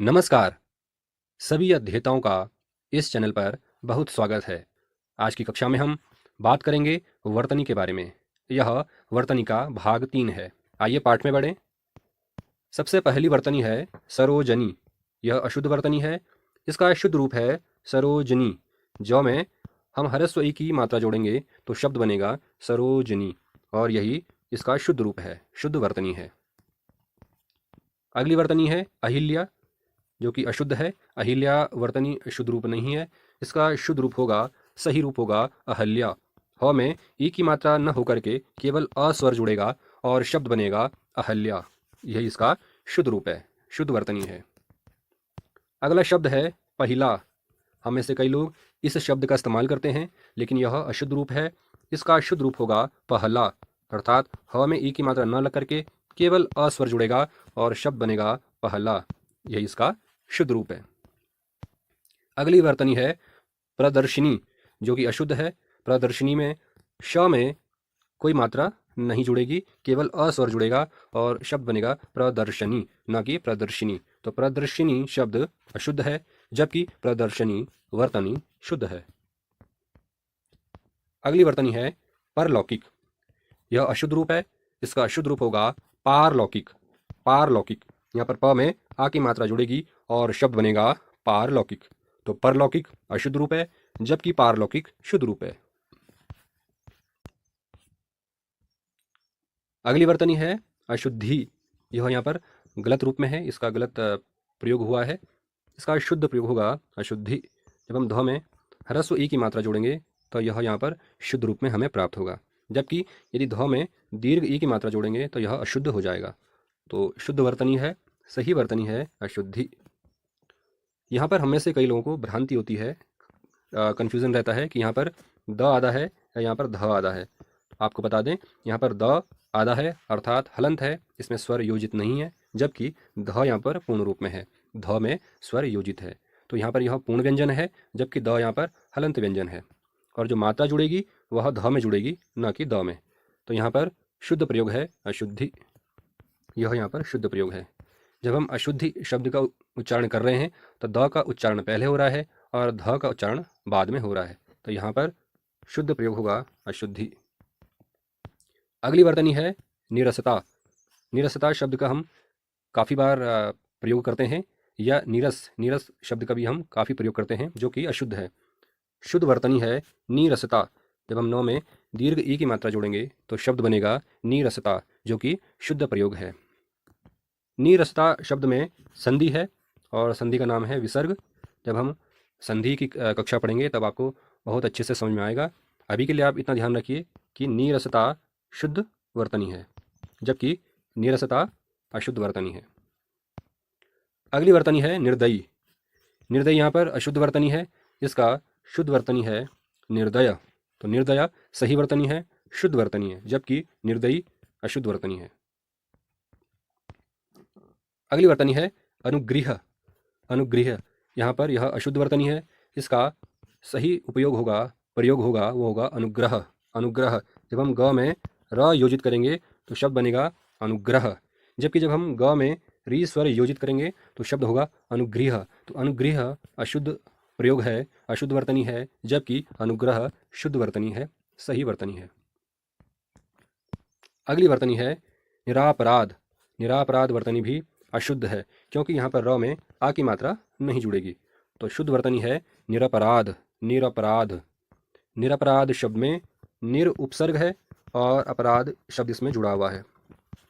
नमस्कार। सभी अध्येताओं का इस चैनल पर बहुत स्वागत है। आज की कक्षा में हम बात करेंगे वर्तनी के बारे में। यह वर्तनी का भाग 3 है। आइए पाठ में बढ़ें। सबसे पहली वर्तनी है सरोजनी। यह अशुद्ध वर्तनी है। इसका शुद्ध रूप है सरोजनी। जो में हम ह्रस्व ई की मात्रा जोड़ेंगे तो शब्द बनेगा सरोजनी, और यही इसका शुद्ध रूप है, शुद्ध वर्तनी है। अगली वर्तनी है अहिल्या, जो कि अशुद्ध है। अहिल्या वर्तनी शुद्ध रूप नहीं है। इसका शुद्ध रूप होगा, सही रूप होगा अहल्या। ह में ई की मात्रा न होकर के केवल अ स्वर जुड़ेगा और शब्द बनेगा अहल्या। यही इसका शुद्ध रूप है, शुद्ध वर्तनी है। अगला शब्द है पहिला। हम में से कई लोग इस शब्द का इस्तेमाल करते हैं, लेकिन यह अशुद्ध रूप है। इसका शुद्ध रूप होगा पहला, अर्थात ह में ई की मात्रा न लग करके केवल अ स्वर जुड़ेगा और शब्द बनेगा पहला। यही इसका शुद्ध रूप है। अगली वर्तनी है प्रदर्शिनी, जो कि अशुद्ध है। प्रदर्शिनी में श में कोई मात्रा नहीं जुड़ेगी, केवल अ स्वर जुड़ेगा और शब्द बनेगा प्रदर्शनी, न कि प्रदर्शिनी। तो प्रदर्शिनी शब्द अशुद्ध है, जबकि प्रदर्शनी वर्तनी शुद्ध है। अगली वर्तनी है परलौकिक। यह अशुद्ध रूप है। इसका शुद्ध रूप होगा पारलौकिक। पारलौकिक, यहाँ पर प में आ की मात्रा जुड़ेगी और शब्द बनेगा पारलौकिक। तो परलौकिक अशुद्ध रूप है, जबकि पारलौकिक शुद्ध रूप है। अगली वर्तनी है अशुद्धि। यह यहाँ पर गलत रूप में है, इसका गलत प्रयोग हुआ है। इसका शुद्ध प्रयोग होगा अशुद्धि। जब हम ध में ह्रस्व ई की मात्रा जोड़ेंगे तो यह यहाँ पर शुद्ध रूप में हमें प्राप्त होगा, जबकि यदि ध में दीर्घ ई की मात्रा जोड़ेंगे तो यह अशुद्ध हो जाएगा। तो शुद्ध वर्तनी है, सही वर्तनी है अशुद्धि। यहाँ पर हमें से कई लोगों को भ्रांति होती है, कन्फ्यूज़न रहता है कि यहाँ पर द आधा है या यहाँ पर ध आधा है। आपको बता दें, यहाँ पर द आधा है अर्थात हलंत है, इसमें स्वर योजित नहीं है, जबकि ध यहाँ पर पूर्ण रूप में है, ध में स्वर योजित है। तो यहाँ पर यह पूर्ण व्यंजन है, जबकि द यहाँ पर हलंत व्यंजन है, और जो मात्रा जुड़ेगी वह ध में जुड़ेगी, न कि द में। तो यहाँ पर शुद्ध प्रयोग है अशुद्धि। यह यहाँ पर शुद्ध प्रयोग है। जब हम अशुद्धि शब्द का उच्चारण कर रहे हैं तो द का उच्चारण पहले हो रहा है और ध का उच्चारण बाद में हो रहा है। तो यहाँ पर शुद्ध प्रयोग होगा अशुद्धि। अगली वर्तनी है नीरसता। नीरसता शब्द का हम काफ़ी बार प्रयोग करते हैं, या नीरस, नीरस शब्द का भी हम काफ़ी प्रयोग करते हैं, जो कि अशुद्ध है। शुद्ध वर्तनी है नीरसता। जब हम नौ में दीर्घ ई की मात्रा जोड़ेंगे तो शब्द बनेगा नीरसता, जो कि शुद्ध प्रयोग है। नीरसता शब्द में संधि है और संधि का नाम है विसर्ग। जब हम संधि की कक्षा पढ़ेंगे तब आपको बहुत अच्छे से समझ में आएगा। अभी के लिए आप इतना ध्यान रखिए कि नीरसता शुद्ध वर्तनी है, जबकि नीरसता अशुद्ध वर्तनी है। अगली वर्तनी है निर्दयी। निर्दयी यहाँ पर अशुद्ध वर्तनी है। इसका शुद्ध वर्तनी है निर्दय। तो निर्दया सही वर्तनी है, शुद्ध वर्तनी है, जबकि निर्दयी अशुद्ध वर्तनी है। अगली वर्तनी है अनुगृह। अनुगृह यहाँ पर यह अशुद्ध वर्तनी है। इसका सही उपयोग होगा, प्रयोग होगा, वो होगा अनुग्रह। अनुग्रह, जब हम ग में र योजित करेंगे तो शब्द बनेगा अनुग्रह, जबकि जब हम ग में री स्वर योजित करेंगे तो शब्द होगा अनुगृह। तो अनुगृह अशुद्ध प्रयोग है, अशुद्ध वर्तनी है, जबकि अनुग्रह शुद्ध वर्तनी है, सही वर्तनी है। अगली वर्तनी है निरापराध। निरापराध वर्तनी भी अशुद्ध है, क्योंकि यहाँ पर र में आ की मात्रा नहीं जुड़ेगी। तो शुद्ध वर्तनी है निरपराध। निरपराध, निरपराध शब्द में निर उपसर्ग है और अपराध शब्द इसमें जुड़ा हुआ है।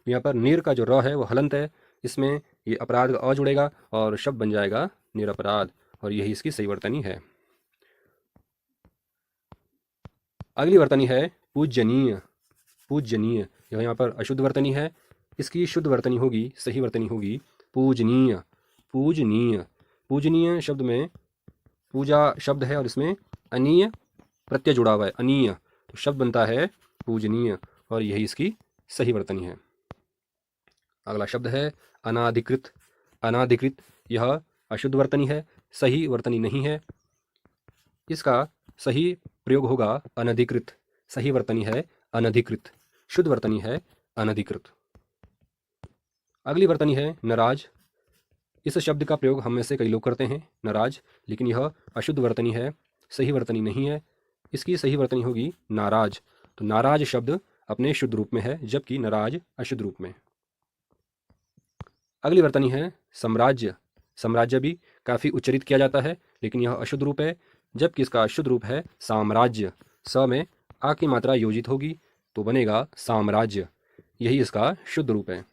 यहाँ पर निर का जो र है वो हलंत है, इसमें ये अपराध का अ जुड़ेगा और शब्द बन जाएगा निरपराध, और यही इसकी सही वर्तनी है। अगली वर्तनी है पूजनीय। पूजनीय, यह यहाँ पर अशुद्ध वर्तनी है। इसकी शुद्ध वर्तनी होगी, सही वर्तनी होगी पूजनीय। पूजनीय, पूजनीय शब्द में पूजा शब्द है और इसमें अनीय प्रत्यय जुड़ा हुआ है, अनीय, तो शब्द बनता है पूजनीय, और यही इसकी सही वर्तनी है। अगला शब्द है अनाधिकृत। अनाधिकृत यह अशुद्ध वर्तनी है, सही वर्तनी नहीं है। इसका सही प्रयोग होगा अनधिकृत। सही वर्तनी है अनधिकृत, शुद्ध वर्तनी है अनधिकृत। अगली वर्तनी है नाराज। इस शब्द का प्रयोग हम में से कई लोग करते हैं, नाराज, लेकिन यह अशुद्ध वर्तनी है, सही वर्तनी नहीं है। इसकी सही वर्तनी होगी नाराज। तो नाराज शब्द अपने शुद्ध रूप में है, जबकि नाराज अशुद्ध रूप में। अगली वर्तनी है साम्राज्य। साम्राज्य भी काफ़ी उच्चरित किया जाता है, लेकिन यह अशुद्ध रूप है, जबकि इसका शुद्ध रूप है साम्राज्य। स में आ की मात्रा योजित होगी तो बनेगा साम्राज्य। यही इसका शुद्ध रूप है।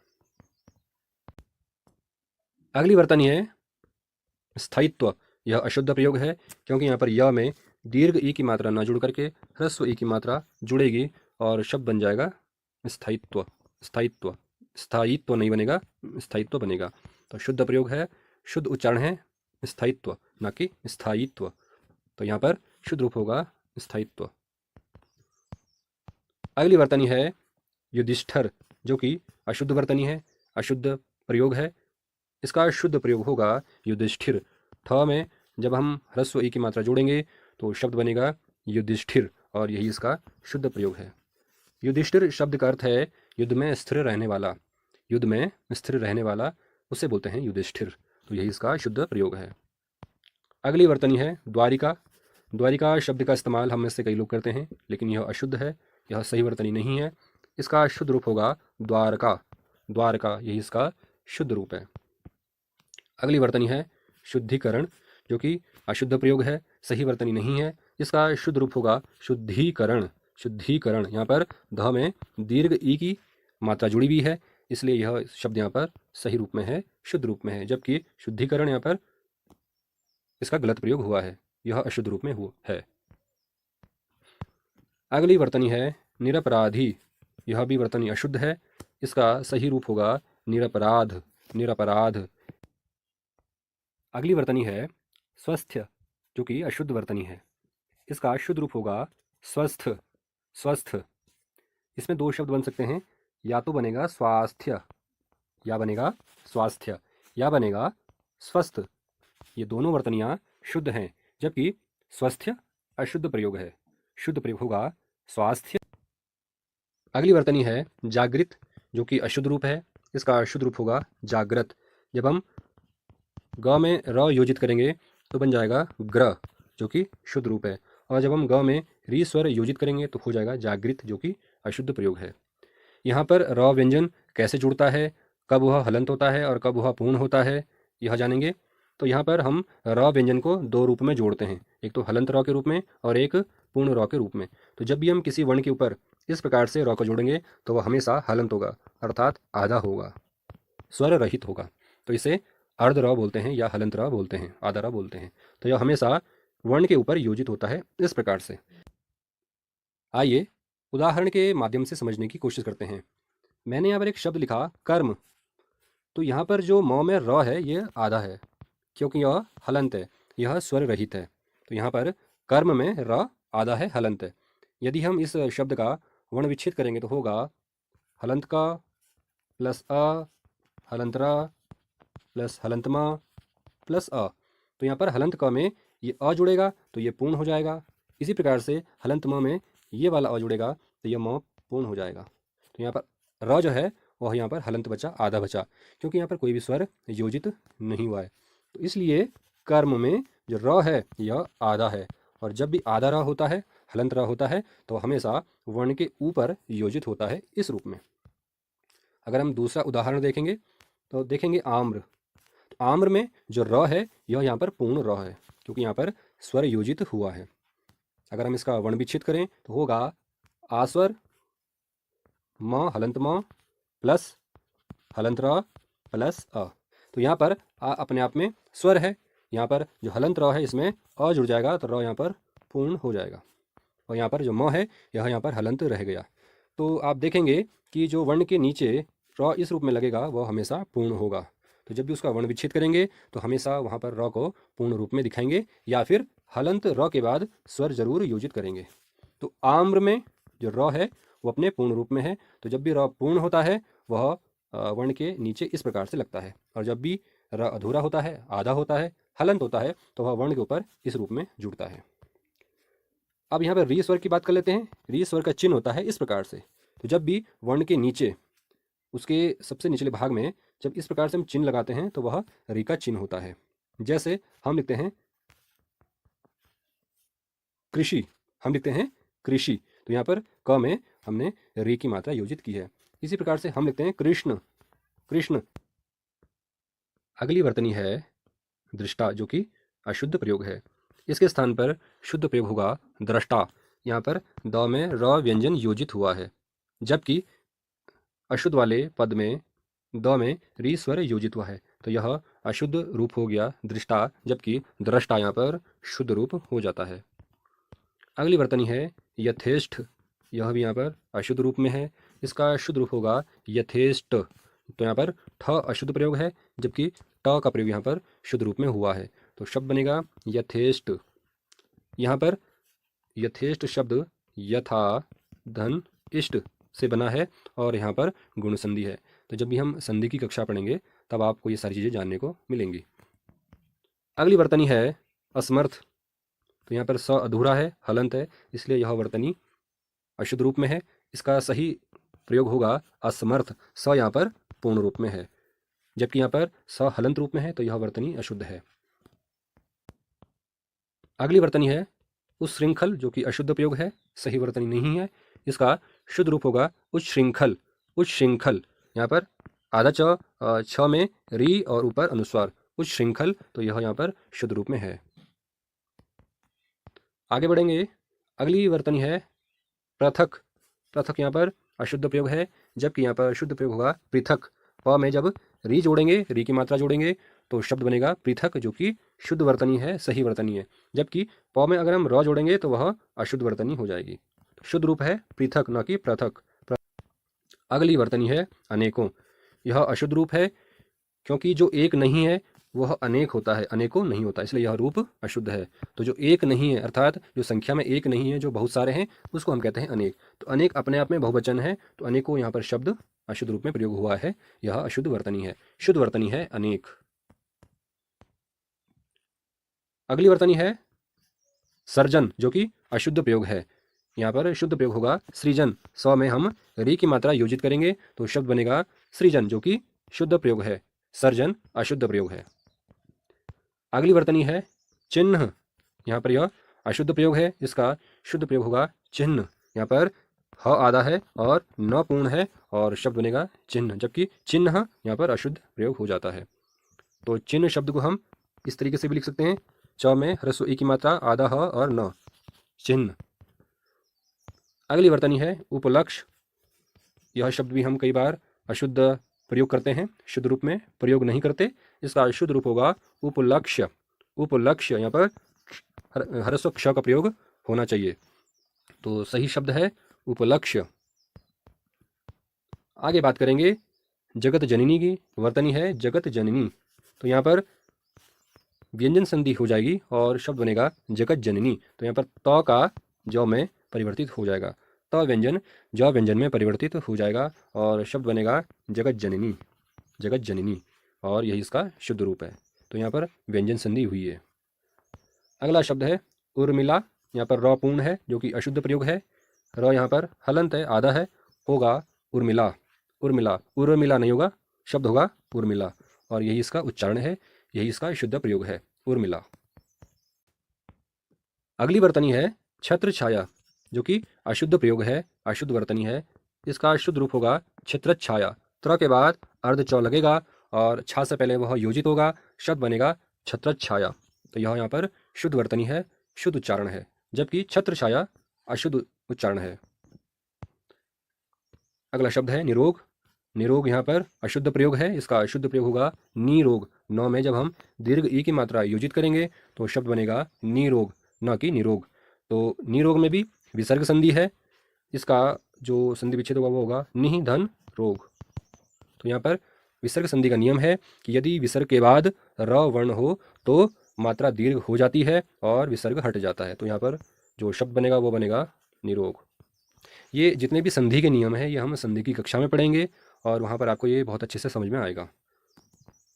अगली वर्तनी है स्थायित्व। यह अशुद्ध प्रयोग है, क्योंकि यहाँ पर य में दीर्घ ई की मात्रा न जुड़ करके ह्रस्व ई की मात्रा जुड़ेगी और शब्द बन जाएगा स्थायित्व। स्थायित्व स्थायित्व नहीं बनेगा, स्थायित्व बनेगा। तो शुद्ध प्रयोग है, शुद्ध उच्चारण है स्थायित्व, ना कि स्थायित्व। तो यहाँ पर शुद्ध रूप होगा स्थायित्व। अगली वर्तनी है युधिष्ठिर, जो कि अशुद्ध वर्तनी है, अशुद्ध प्रयोग है। इसका शुद्ध प्रयोग होगा युधिष्ठिर। ठ में जब हम ह्रस्व ई की मात्रा जोड़ेंगे तो शब्द बनेगा युधिष्ठिर, और यही इसका शुद्ध प्रयोग है। युधिष्ठिर शब्द का अर्थ है युद्ध में स्थिर रहने वाला। युद्ध में स्थिर रहने वाला, उसे बोलते हैं युधिष्ठिर। तो यही इसका शुद्ध प्रयोग है। अगली वर्तनी है द्वारिका। द्वारिका शब्द का इस्तेमाल हम में से कई लोग करते हैं, लेकिन यह अशुद्ध है, यह सही वर्तनी नहीं है। इसका शुद्ध रूप होगा द्वारका। द्वारका यही इसका शुद्ध रूप है। अगली वर्तनी है शुद्धिकरण, जो कि अशुद्ध प्रयोग है, सही वर्तनी नहीं है। इसका शुद्ध रूप होगा शुद्धिकरण। शुद्धिकरण, यहाँ पर ध में दीर्घ ई की मात्रा जुड़ी हुई है, इसलिए यह शब्द यहाँ पर सही रूप में है, शुद्ध रूप में है, जबकि शुद्धिकरण यहाँ पर इसका गलत प्रयोग हुआ है, यह अशुद्ध रूप में हुआ है। अगली वर्तनी है निरपराधी। यह भी वर्तनी अशुद्ध है, इसका सही रूप होगा निरपराध। निरपराध। अगली वर्तनी है स्वस्थ्य, जो कि अशुद्ध वर्तनी है। इसका शुद्ध रूप होगा स्वस्थ। स्वस्थ। इसमें दो शब्द बन सकते हैं, या तो बनेगा स्वास्थ्य, या बनेगा स्वास्थ्य, या बनेगा स्वस्थ। ये दोनों वर्तनियाँ शुद्ध हैं, जबकि स्वस्थ्य अशुद्ध प्रयोग है। शुद्ध प्रयोग होगा स्वास्थ्य। अगली वर्तनी है जागृत, जो कि अशुद्ध रूप है। इसका शुद्ध रूप होगा जागृत। जब हम ग में र योजित करेंगे तो बन जाएगा ग्रह, जो कि शुद्ध रूप है, और जब हम ग में री स्वर योजित करेंगे तो हो जाएगा जागृत, जो कि अशुद्ध प्रयोग है। यहाँ पर र व्यंजन कैसे जुड़ता है, कब वह हलंत होता है और कब वह पूर्ण होता है, यह जानेंगे। तो यहाँ पर हम र व्यंजन को दो रूप में जोड़ते हैं, एक तो हलंत र के रूप में और एक पूर्ण र के रूप में। तो जब भी हम किसी वर्ण के ऊपर इस प्रकार से र को जोड़ेंगे तो वह हमेशा हलंत होगा, अर्थात आधा होगा, स्वर रहित होगा। तो इसे अर्ध र बोलते हैं या हलंत र बोलते हैं, आधा र बोलते हैं। तो यह हमेशा वर्ण के ऊपर योजित होता है इस प्रकार से। आइए उदाहरण के माध्यम से समझने की कोशिश करते हैं। मैंने यहाँ पर एक शब्द लिखा कर्म। तो यहाँ पर जो म में र है ये आधा है, क्योंकि यह हलंत है, यह स्वर रहित है। तो यहाँ पर कर्म में र आधा है, हलंत है। यदि हम इस शब्द का वर्ण विच्छेद करेंगे तो होगा हलंत का प्लस अ, हलंत र प्लस हलंत म प्लस अ। तो यहाँ पर हलंत क में ये अ जुड़ेगा तो ये पूर्ण हो जाएगा। इसी प्रकार से हलंत म में ये वाला अ जुड़ेगा तो यह म पूर्ण हो जाएगा। तो यहाँ पर र जो है वह यहाँ पर हलंत बचा, आधा बचा, क्योंकि यहाँ पर कोई भी स्वर योजित नहीं हुआ है। तो इसलिए कर्म में जो र है यह आधा है, और जब भी आधा र होता है, हलंत र होता है, तो हमेशा वर्ण के ऊपर योजित होता है इस रूप में। अगर हम दूसरा उदाहरण देखेंगे तो देखेंगे आम्र। तो आम्र में जो र है यह यहाँ पर पूर्ण र है, क्योंकि यहाँ पर स्वर योजित हुआ है। अगर हम इसका वर्ण विच्छेद करें तो होगा आस्वर म हलंत म प्लस हलंत र प्लस अ। तो यहाँ पर आ अपने आप में स्वर है, यहाँ पर जो हलंत र है इसमें अ जुड़ जाएगा तो र यहाँ पर पूर्ण हो जाएगा, और यहाँ पर जो म है यह यहाँ पर हलंत रह गया। तो आप देखेंगे कि जो वर्ण के नीचे र इस रूप में लगेगा वह हमेशा पूर्ण होगा। तो जब भी उसका वर्ण विच्छेद करेंगे तो हमेशा वहाँ पर र को पूर्ण रूप में दिखाएंगे, या फिर हलंत र के बाद स्वर जरूर योजित करेंगे। तो आम्र में जो र है वो अपने पूर्ण रूप में है, तो जब भी र पूर्ण होता है वह वर्ण के नीचे इस प्रकार से लगता है, और जब भी र अधूरा होता है, आधा होता है, हलंत होता है, तो वह वर्ण के ऊपर इस रूप में जुड़ता है। अब यहाँ पर री स्वर की बात कर लेते हैं। री स्वर का चिन्ह होता है इस प्रकार से। तो जब भी वर्ण के नीचे, उसके सबसे निचले भाग में जब इस प्रकार से हम चिन्ह लगाते हैं तो वह री का चिन्ह होता है। जैसे हम लिखते हैं कृषि, हम लिखते हैं कृषि, तो यहाँ पर क में हमने री की मात्रा योजित की है। इसी प्रकार से हम लिखते हैं कृष्ण, कृष्ण। अगली वर्तनी है दृष्टा, जो कि अशुद्ध प्रयोग है। इसके स्थान पर शुद्ध प्रयोग होगा दृष्टा। यहाँ पर द में र व्यंजन योजित हुआ है, जबकि अशुद्ध वाले पद में द में री स्वर योजित हुआ है, तो यह अशुद्ध रूप हो गया दृष्टा, जबकि दृष्टा यहाँ पर शुद्ध रूप हो जाता है। अगली वर्तनी है यथेष्ट। यह भी यहाँ पर अशुद्ध रूप में है, इसका शुद्ध रूप होगा यथेष्ट। तो यहाँ पर ठ अशुद्ध प्रयोग है, जबकि ट का प्रयोग यहाँ पर शुद्ध रूप में हुआ है, तो शब्द बनेगा यथेष्ट। यहाँ पर यथेष्ट शब्द यथा धन इष्ट से बना है और यहाँ पर गुण संधि है। तो जब भी हम संधि की कक्षा पढ़ेंगे तब आपको ये सारी चीज़ें जानने को मिलेंगी। अगली वर्तनी है असमर्थ। तो यहाँ पर स अधूरा है, हलंत है, इसलिए यह वर्तनी अशुद्ध रूप में है। इसका सही प्रयोग होगा असमर्थ। स यहाँ पर पूर्ण रूप में है, जबकि यहाँ पर स हलंत रूप में है, तो यह वर्तनी अशुद्ध है। अगली वर्तनी है उच्छृंखल, जो कि अशुद्ध प्रयोग है, सही वर्तनी नहीं है। इसका शुद्ध रूप होगा उच्छृंखल, उच्छृंखल। यहाँ पर आधा छ में री और ऊपर अनुस्वार, उच्छृंखल, तो यह यहाँ पर शुद्ध रूप में है। आगे बढ़ेंगे। अगली वर्तनी है पृथक। पृथक यहाँ पर अशुद्ध प्रयोग है, जबकि यहाँ पर शुद्ध प्रयोग होगा पृथक। प में जब री जोड़ेंगे, री की मात्रा जोड़ेंगे, तो शब्द बनेगा पृथक, जो कि शुद्ध वर्तनी है, सही वर्तनी है। जबकि प में अगर हम र जोड़ेंगे तो वह अशुद्ध वर्तनी हो जाएगी। शुद्ध रूप है पृथक, न कि पृथक। अगली वर्तनी है अनेकों। यह अशुद्ध रूप है, क्योंकि जो एक नहीं है वह अनेक होता है, अनेकों नहीं होता, इसलिए यह रूप अशुद्ध है। तो जो एक नहीं है, अर्थात जो संख्या में एक नहीं है, जो बहुत सारे हैं, उसको हम कहते हैं अनेक। तो अनेक अपने आप में बहुवचन है, तो अनेकों यहाँ पर शब्द अशुद्ध रूप में प्रयोग हुआ है, यह अशुद्ध वर्तनी है। शुद्ध वर्तनी है अनेक। अगली वर्तनी है सर्जन, जो कि अशुद्ध प्रयोग है। यहाँ पर शुद्ध प्रयोग होगा सृजन। स में हम री की मात्रा योजित करेंगे तो शब्द बनेगा सृजन, जो कि शुद्ध प्रयोग है। सर्जन अशुद्ध प्रयोग है। अगली वर्तनी है चिन्ह। यहाँ पर यह अशुद्ध प्रयोग है, इसका शुद्ध प्रयोग होगा चिन्ह। यहाँ पर ह आधा है और न पूर्ण है और शब्द बनेगा चिन्ह, जबकि चिन्ह यहाँ पर अशुद्ध प्रयोग हो जाता है। तो चिन्ह शब्द को हम इस तरीके से भी लिख सकते हैं, च में ह्रस्व ई की मात्रा आधा ह और न, चिन्ह। अगली वर्तनी है उपलक्ष्य। यह शब्द भी हम कई बार अशुद्ध प्रयोग करते हैं, शुद्ध रूप में प्रयोग नहीं करते। इसका शुद्ध रूप होगा उपलक्ष्य, उपलक्ष्य। यहाँ पर ह्रस्व क्ष का प्रयोग होना चाहिए, तो सही शब्द है उपलक्ष्य। आगे बात करेंगे जगत जननी की। वर्तनी है जगत जननी। तो यहाँ पर व्यंजन संधि हो जाएगी और शब्द बनेगा जगत जननी। तो यहाँ पर त का ज में परिवर्तित हो जाएगा, त व्यंजन ज व्यंजन में परिवर्तित हो जाएगा और शब्द बनेगा जगत जननी, जगत जननी, और यही इसका शुद्ध रूप है। तो यहाँ पर व्यंजन संधि हुई है। अगला शब्द है उर्मिला। यहाँ पर र पूर्ण है, जो कि अशुद्ध प्रयोग है। र यहाँ पर हलंत है, आधा है, होगा उर्मिला, उर्मिला। उर्मिला नहीं होगा, शब्द होगा उर्मिला, और यही इसका उच्चारण है, यही इसका शुद्ध प्रयोग है, उर्मिला। अगली वर्तनी है छत्र छाया, जो कि अशुद्ध प्रयोग है, अशुद्ध वर्तनी है। इसका शुद्ध रूप होगा छत्र छाया। त्र के बाद अर्ध चौ लगेगा और छा से पहले वह योजित होगा, शब्द बनेगा छत्र छाया। तो यह यहाँ पर शुद्ध वर्तनी है, शुद्ध उच्चारण है, जबकि छत्र छाया अशुद्ध उच्चारण है। अगला शब्द है निरोग। निरोग यहाँ पर अशुद्ध प्रयोग है, इसका अशुद्ध प्रयोग होगा निरोग। नौ में जब हम दीर्घ ई की मात्रा योजित करेंगे तो शब्द बनेगा निरोग, न कि निरोग। तो निरोग में भी विसर्ग संधि है, इसका जो संधि विच्छेद होगा वो होगा निहि धन रोग। तो यहाँ पर विसर्ग संधि का नियम है कि यदि विसर्ग के बाद र वर्ण हो तो मात्रा दीर्घ हो जाती है और विसर्ग हट जाता है। तो यहाँ पर जो शब्द बनेगा वो बनेगा निरोग। ये जितने भी संधि के नियम हैं ये हम संधि की कक्षा में पढ़ेंगे और वहाँ पर आपको ये बहुत अच्छे से समझ में आएगा।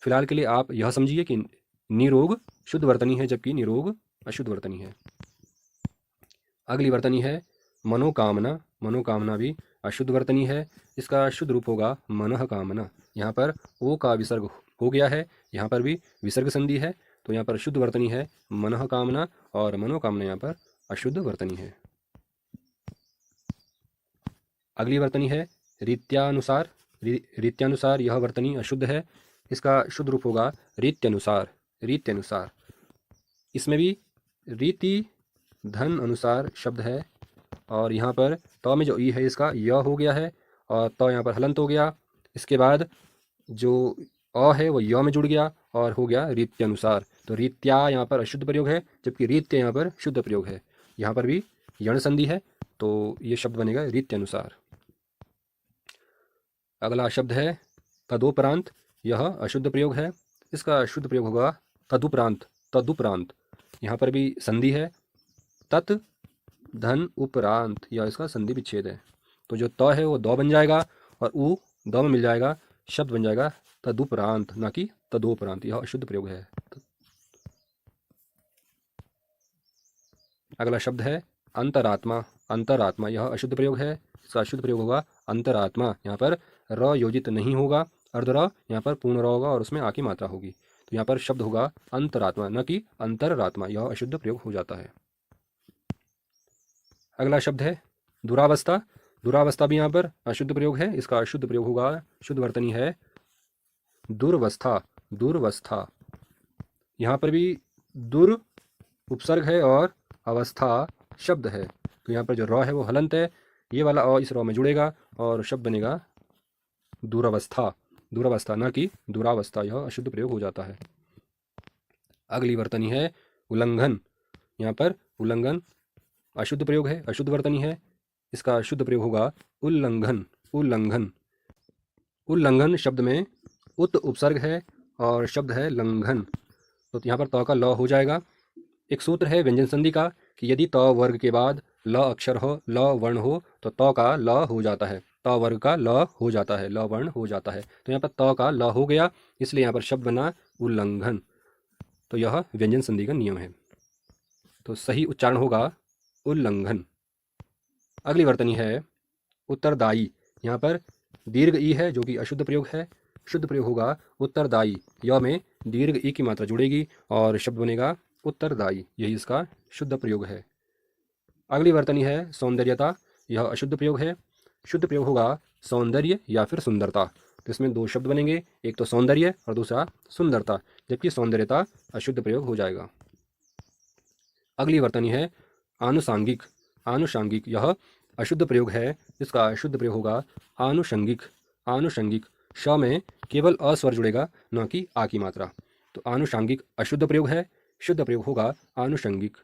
फिलहाल के लिए आप यह समझिए कि निरोग शुद्ध वर्तनी है, जबकि निरोग अशुद्ध वर्तनी है। अगली वर्तनी है मनोकामना, मनोकामना भी अशुद्ध वर्तनी है, इसका शुद्ध रूप होगा मनः कामना। यहाँ पर ओ का विसर्ग हो गया है, यहाँ पर भी विसर्ग संधि है, तो यहाँ पर शुद्ध वर्तनी है मनः कामना और मनोकामना यहाँ पर अशुद्ध वर्तनी है। अगली वर्तनी है रीत्यानुसार। रीत्यानुसार यह वर्तनी अशुद्ध है, इसका शुद्ध रूप होगा रीत्यनुसार, रीत्यनुसार। इसमें भी रीति धन अनुसार शब्द है और यहाँ पर त में जो ई है इसका य हो गया है और त यहाँ पर हलंत हो गया। इसके बाद जो अ है वो य में जुड़ गया और हो गया रीत्यनुसार। तो रीत्या यहाँ पर अशुद्ध प्रयोग है, जबकि रीत्य यहाँ पर शुद्ध प्रयोग है। यहाँ पर भी यण संधि है, तो ये शब्द बनेगा रीत्यनुसार। अगला शब्द है तदुपरांत। यह अशुद्ध प्रयोग है, इसका शुद्ध प्रयोग होगा तदुपरांत, तदुपरांत। यहाँ पर भी संधि है, तत् धन उपरांत, यह इसका संधि विच्छेद है। तो जो त है वो द बन जाएगा और उ द में मिल जाएगा, शब्द बन जाएगा तदुपरांत, ना कि तदोपरांत। यह अशुद्ध प्रयोग है। अगला शब्द है अंतरात्मा। अंतरात्मा यह अशुद्ध प्रयोग है, इसका शुद्ध प्रयोग होगा अंतरात्मा। यहाँ पर र योजित नहीं होगा, अर्ध र यहाँ पर पूर्ण र होगा और उसमें आ की मात्रा होगी, तो यहाँ पर शब्द होगा अंतरात्मा, न कि अंतरात्मा। यह अशुद्ध प्रयोग हो जाता है। अगला शब्द है दुरावस्था। दुरावस्था भी यहाँ पर अशुद्ध प्रयोग है, इसका शुद्ध प्रयोग होगा, शुद्ध वर्तनी है दुर्वस्था, दुर्वस्था। यहाँ पर भी दुर उपसर्ग है और अवस्था शब्द है, तो यहाँ पर जो र है वो हलंत है, ये वाला अ इस र में जुड़ेगा और शब्द बनेगा दुरावस्था, दुरावस्था, ना कि दुरावस्था। यह अशुद्ध प्रयोग हो जाता है। अगली वर्तनी है उल्लंघन। यहाँ पर उल्लंघन अशुद्ध प्रयोग है, अशुद्ध वर्तनी है, इसका शुद्ध प्रयोग होगा उल्लंघन, उल्लंघन। उल्लंघन शब्द में उत उपसर्ग है और शब्द है लंघन, तो यहाँ पर त का ल हो जाएगा। एक सूत्र है व्यंजन संधि का कि यदि त वर्ग के बाद ल अक्षर हो, ल वर्ण हो, तो त का ल हो जाता है, त वर्ग का ल हो जाता है, ल वर्ण हो जाता है। तो यहाँ पर त का ल हो गया, इसलिए यहाँ पर शब्द बना उल्लंघन। तो यह व्यंजन संधि का नियम है, तो सही उच्चारण होगा उल्लंघन। अगली वर्तनी है उत्तरदायी। यहाँ पर दीर्घ ई है जो कि अशुद्ध प्रयोग है, शुद्ध प्रयोग होगा उत्तरदायी। य में दीर्घ ई की मात्रा जुड़ेगी और शब्द बनेगा उत्तरदायी, यही इसका शुद्ध प्रयोग है। अगली वर्तनी है सौंदर्यता। यह अशुद्ध प्रयोग है, शुद्ध प्रयोग होगा सौंदर्य या फिर सुंदरता। तो इसमें दो शब्द बनेंगे, एक तो सौंदर्य और दूसरा सुंदरता, जबकि सौंदर्यता अशुद्ध प्रयोग हो जाएगा। अगली वर्तनी है आनुषांगिक। आनुषांगिक यह अशुद्ध प्रयोग है, इसका शुद्ध प्रयोग होगा आनुषंगिक, आनुषंगिक। श में केवल अ स्वर जुड़ेगा, न कि आ की मात्रा। तो आनुषांगिक अशुद्ध प्रयोग है, शुद्ध प्रयोग होगा आनुषंगिक।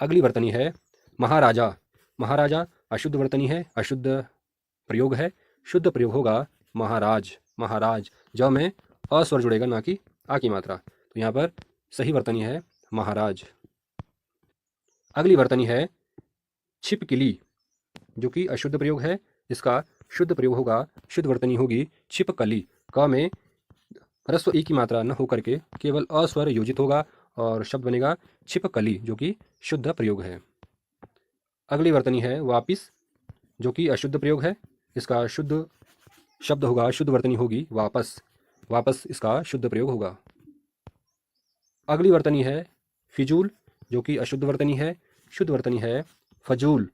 अगली वर्तनी है महाराजा। महाराजा अशुद्ध वर्तनी है, अशुद्ध प्रयोग है, शुद्ध प्रयोग होगा महाराज, महाराज। ज में अ स्वर जुड़ेगा, ना कि आ की मात्रा, तो यहाँ पर सही वर्तनी है महाराज। अगली वर्तनी है छिपकली, जो कि अशुद्ध प्रयोग है, इसका शुद्ध प्रयोग होगा, शुद्ध वर्तनी होगी छिपकली। क में ह्रस्व ई की मात्रा न होकर के केवल अ स्वर योजित होगा और शब्द बनेगा छिपकली, जो कि शुद्ध प्रयोग है। अगली वर्तनी है वापिस, जो कि अशुद्ध प्रयोग है, इसका शुद्ध शब्द होगा, शुद्ध वर्तनी होगी वापस, वापस इसका शुद्ध प्रयोग होगा। अगली वर्तनी है फिजूल, जो कि अशुद्ध वर्तनी है, शुद्ध वर्तनी है फजूल।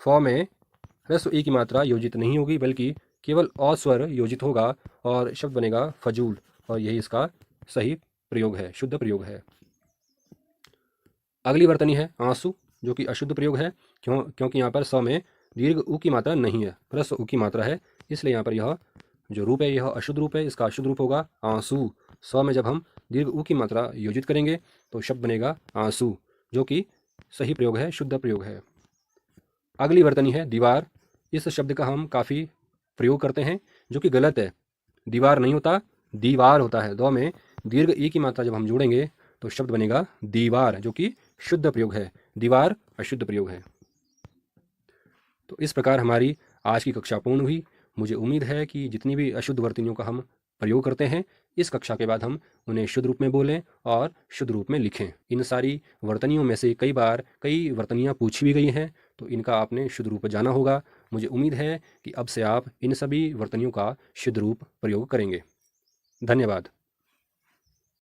फ में ह्रस्व ई की मात्रा योजित नहीं होगी, बल्कि केवल अ स्वर योजित होगा और शब्द बनेगा फजूल, और यही इसका सही प्रयोग है, शुद्ध प्रयोग है। अगली वर्तनी है आंसू, जो कि अशुद्ध प्रयोग है, क्योंकि यहाँ पर स में दीर्घ उ की मात्रा नहीं है, ह्रस्व उ की मात्रा है, इसलिए यहाँ पर यह जो रूप है यह अशुद्ध रूप है, इसका शुद्ध रूप होगा आंसू। स में जब हम दीर्घ उ की मात्रा योजित करेंगे तो शब्द बनेगा आंसू, जो कि सही प्रयोग है, शुद्ध प्रयोग है। अगली वर्तनी है दीवार। इस शब्द का हम काफ़ी प्रयोग करते हैं, जो कि गलत है। दीवार नहीं होता, दीवार होता है। दो में दीर्घ ई की मात्रा जब हम जोड़ेंगे तो शब्द बनेगा दीवार, जो कि शुद्ध प्रयोग है, दीवार अशुद्ध प्रयोग है। तो इस प्रकार हमारी आज की कक्षा पूर्ण हुई। मुझे उम्मीद है कि जितनी भी अशुद्ध वर्तनियों का हम प्रयोग करते हैं, इस कक्षा के बाद हम उन्हें शुद्ध रूप में बोलें और शुद्ध रूप में लिखें। इन सारी वर्तनियों में से कई बार कई वर्तनियाँ पूछी भी गई हैं, तो इनका आपने शुद्ध रूप जाना होगा। मुझे उम्मीद है कि अब से आप इन सभी वर्तनियों का शुद्ध रूप प्रयोग करेंगे। धन्यवाद।